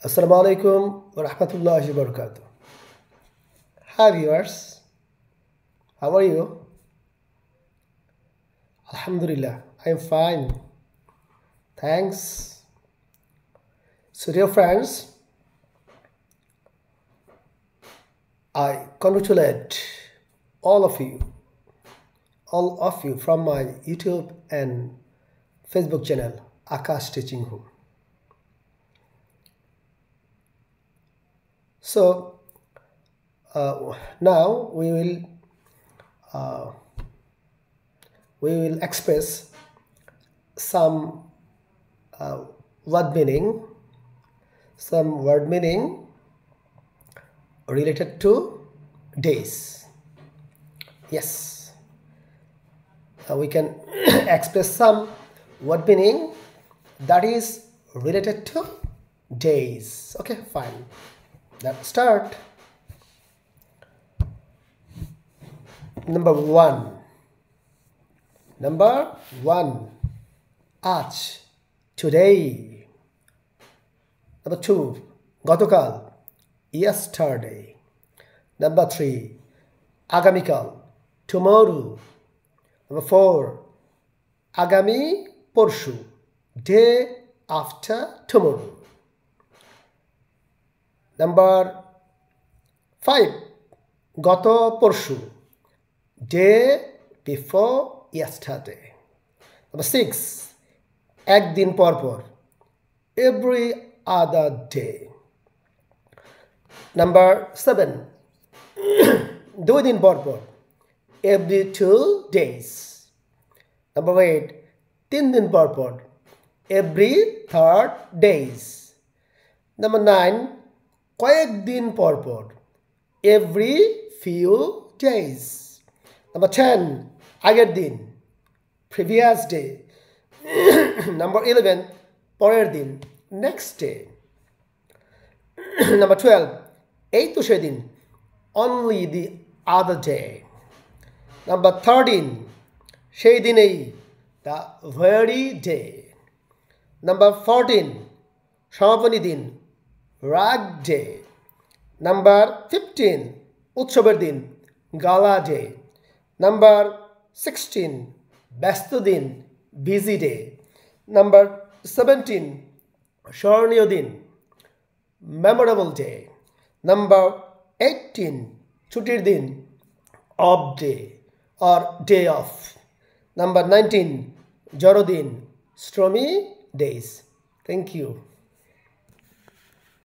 Assalamu alaikum wa rahmatullahi wa barakatuh. Hi viewers, how are you? Alhamdulillah, I am fine. Thanks. So dear friends, I congratulate all of you from my YouTube and Facebook channel, Akash Teaching Home. So now we will express some word meaning related to days. Yes, we can express some word meaning that is related to days. Okay, fine. Let's start. Number one. Aaj, today. Number two, গতকাল, yesterday. Number three, আগামীকাল, tomorrow. Number four, আগামী পরশু, day after tomorrow. Number five, গত পরশু, day before yesterday. Number six, একদিন পর পর, every other day. Number seven, দুই দিন পর পর, every 2 days. Number eight, তিন দিন পর পর, every 3rd days. Number nine, কয়েকদিন পর পর, every few days. Number 10, আগের দিন, previous day. Number 11, পরের দিন, next day. Number 12, এই তো সেদিন, only the other day. Number 13, সেই দিনেই, the very day. Number 14, সমাপনী দিন, rag day. Number 15, উৎসবের দিন, gala day. Number 16, ব্যস্ত দিন, busy day. Number 17, স্মরণীয় দিন, memorable day. Number 18, ছুটির দিন, off day or day off. Number 19, জড়দিন, stormy days. Thank you.